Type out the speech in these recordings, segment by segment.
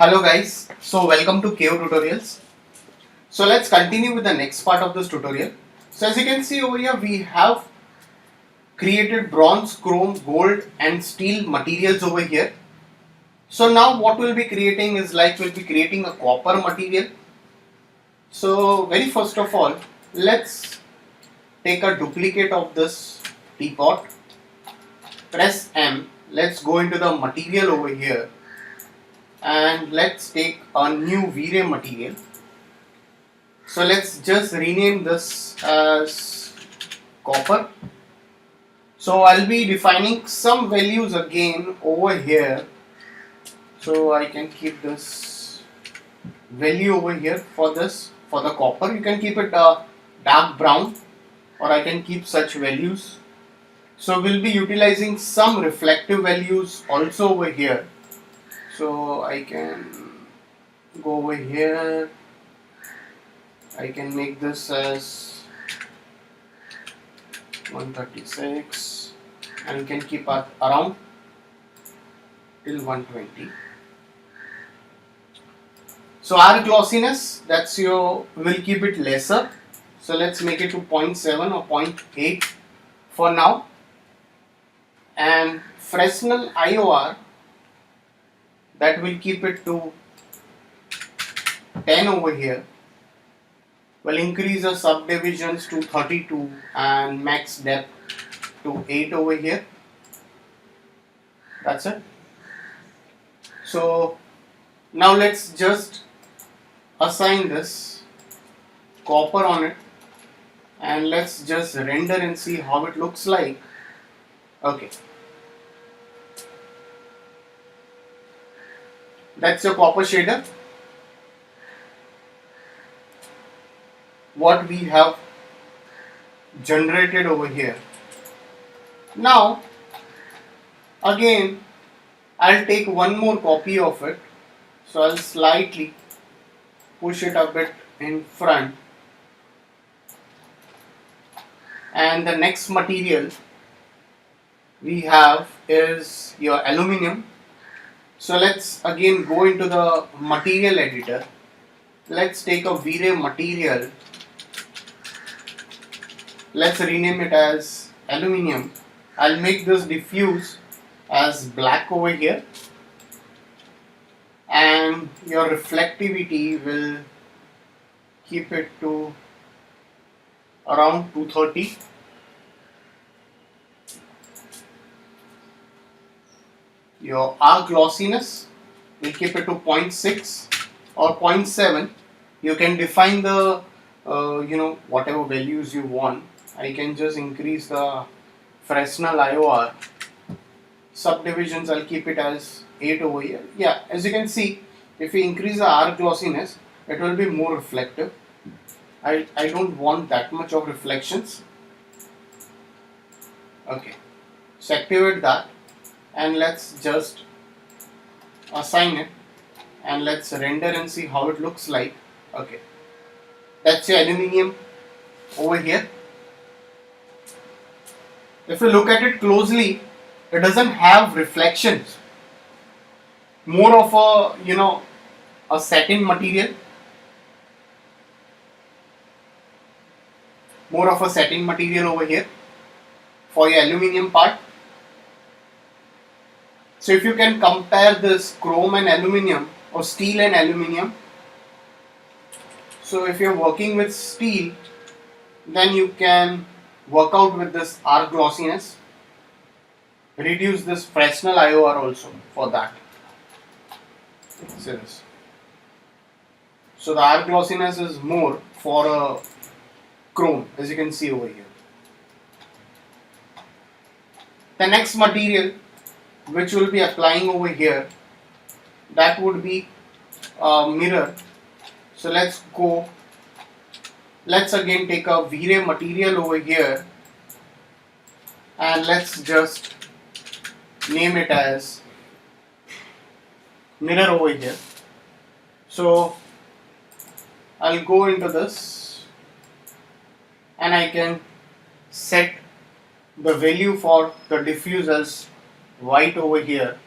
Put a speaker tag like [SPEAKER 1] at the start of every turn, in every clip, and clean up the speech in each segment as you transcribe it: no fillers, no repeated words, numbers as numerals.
[SPEAKER 1] Hello guys, so welcome to KO Tutorials. So let's continue with the next part of this tutorial. So as you can see over here, we have created bronze, chrome, gold and steel materials over here. So now what we'll be creating is we'll be creating a copper material. So very first of all, let's take a duplicate of this teapot, press M, let's go into the material over here and let's take a new V-Ray material. So let's just rename this as copper. So I'll be defining some values again over here. So I can keep this value over here for the copper. You can keep it dark brown or I can keep such values. So we'll be utilizing some reflective values also over here. So I can go over here. I can make this as 136 and you can keep it around till 120. So our glossiness, we'll keep it lesser. So let's make it to 0.7 or 0.8 for now. And Fresnel IOR, that will keep it to 10 over here. We'll increase the subdivisions to 32 and max depth to 8 over here. That's it. So now let's just assign this copper on it and let's just render and see how it looks like. Okay. That's your copper shader. What we have generated over here. Now again I'll take one more copy of it, so I'll slightly push it a bit in front, and the next material we have is your aluminium. So let's again go into the material editor. Let's take a V-Ray material. Let's rename it as aluminium. I'll make this diffuse as black over here and your reflectivity will keep it to around 230. Your R glossiness, we'll keep it to 0.6 or 0.7. You can define the whatever values you want. I can just increase the Fresnel IOR. Subdivisions, I'll keep it as 8 over here. Yeah, as you can see, if we increase the R glossiness, it will be more reflective. I don't want that much of reflections. Okay, so activate that and let's just assign it and let's render and see how it looks like. Okay, that's your aluminium over here. If you look at it closely, it doesn't have reflections. More of a satin material. More of a satin material over here for your aluminium part. So if you can compare this chrome and aluminium or steel and aluminium. So if you're working with steel, then you can work out with this R glossiness. Reduce this Fresnel IOR also for that. So the R glossiness is more for chrome, as you can see over here. The next material which will be applying over here, that would be a mirror. So let's again take a V-Ray material over here and let's just name it as mirror over here. So I'll go into this and I can set the value for the diffuse as white over here.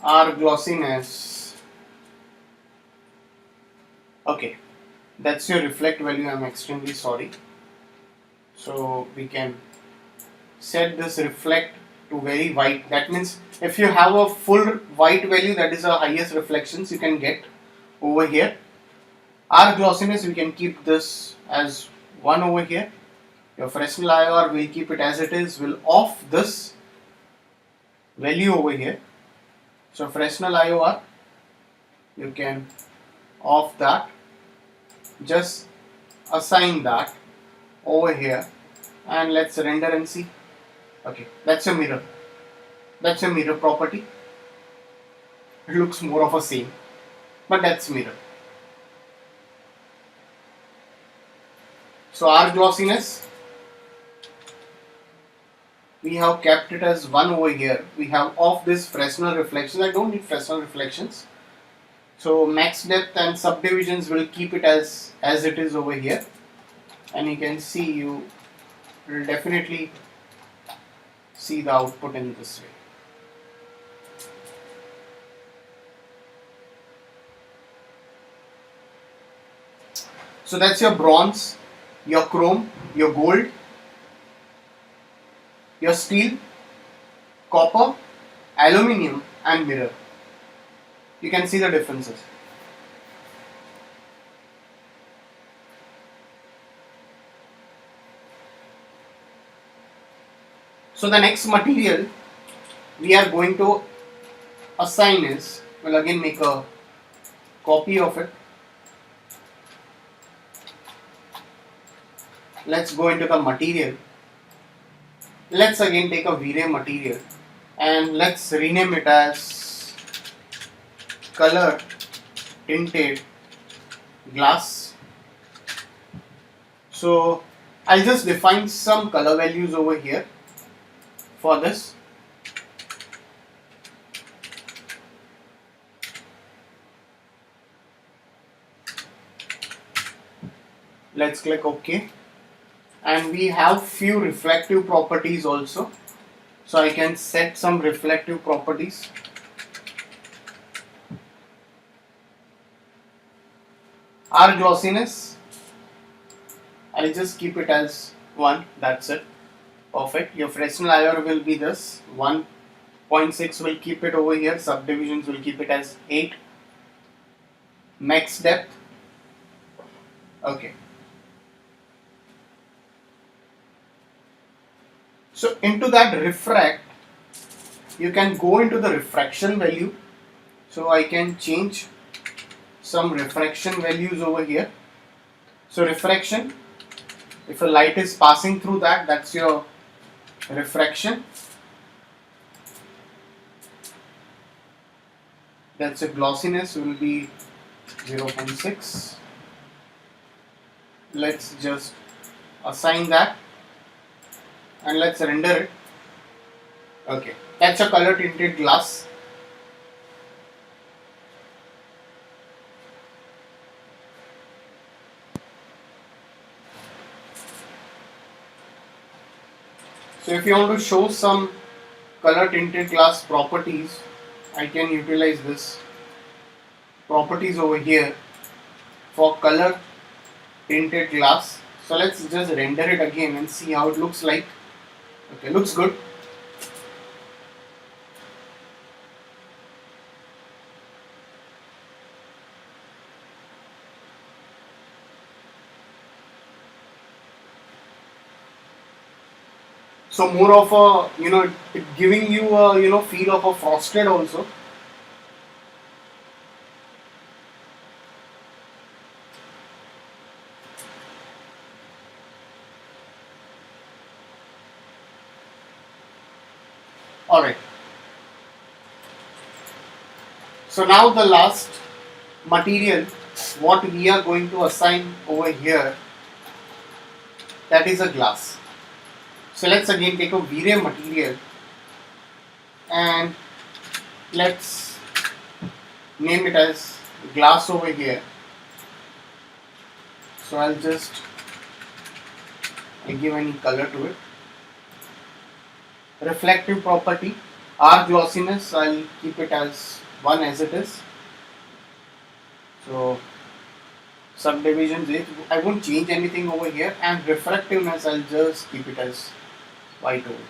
[SPEAKER 1] R glossiness. Okay, that's your reflect value. I'm extremely sorry. So we can set this reflect to very white. That means if you have a full white value, that is the highest reflections you can get over here. R glossiness, we can keep this as 1 over here. Your Fresnel IOR, will keep it as it is. We'll off this value over here. So Fresnel IOR, you can off that. Just assign that over here, and let's render and see. Okay, that's a mirror. That's a mirror property. It looks more of a same, but that's mirror. So our glossiness, we have kept it as 1 over here. We have off this Fresnel reflections. I don't need Fresnel reflections. So max depth and subdivisions will keep it as it is over here. And you can see, you will definitely see the output in this way. So that's your bronze, your chrome, your gold, your steel, copper, aluminium and mirror. You can see the differences. So the next material we are going to assign is, we'll again make a copy of it. Let's go into the material. Let's again take a V-Ray material and let's rename it as color tinted glass. So I'll just define some color values over here for this. Let's click OK. And we have few reflective properties also. So I can set some reflective properties. Our glossiness, I'll just keep it as 1, that's it. Perfect. Your Fresnel IOR will be this 1.6, will keep it over here. Subdivisions will keep it as 8. Max depth, okay. So into that refract, you can go into the refraction value. So I can change some refraction values over here. So refraction, if a light is passing through that, that's your refraction. That's a glossiness will be 0.6. Let's just assign that and let's render it. Okay, that's a color tinted glass. So if you want to show some color tinted glass properties, I can utilize this properties over here for color tinted glass. So let's just render it again and see how it looks like. Okay, looks good. So more of a, it giving you a, feel of a frosted also. Alright. So now the last material, what we are going to assign over here, that is a glass. So let's again take a V-Ray material and let's name it as glass over here. So I'll just give any color to it. Reflective property, R glossiness, I'll keep it as 1 as it is. So subdivisions, I won't change anything over here, and refractiveness, I'll just keep it as white over here.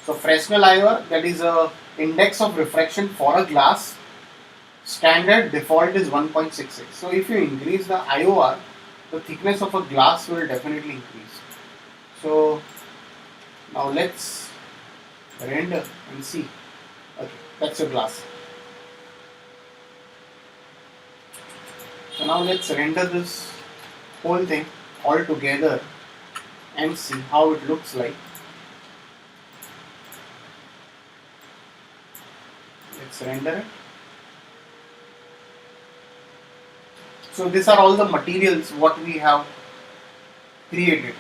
[SPEAKER 1] So Fresnel IOR, that is a index of refraction for a glass. Standard default is 1.66. So if you increase the IOR, the thickness of a glass will definitely increase. So now let's render and see. Okay, that's your glass. So now let's render this whole thing all together and see how it looks like. Let's render it. So these are all the materials what we have created.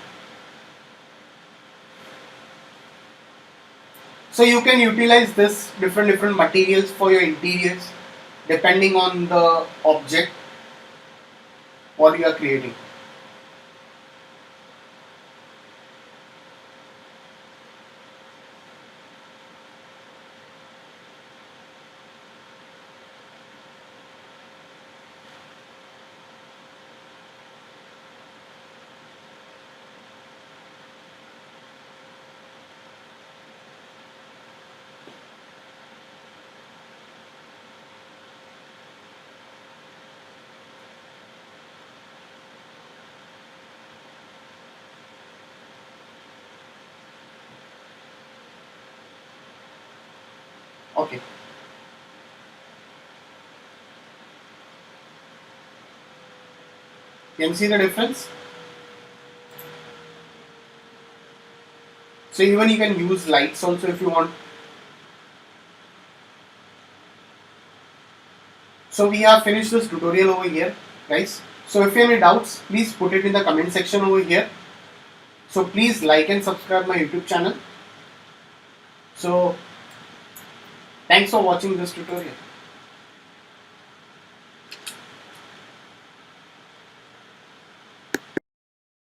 [SPEAKER 1] So you can utilize this different materials for your interiors depending on the object what you are creating. Okay. Can you see the difference? So even you can use lights also if you want. So we have finished this tutorial over here, guys. So if you have any doubts, please put it in the comment section over here. So please like and subscribe my YouTube channel. So thanks for watching this tutorial.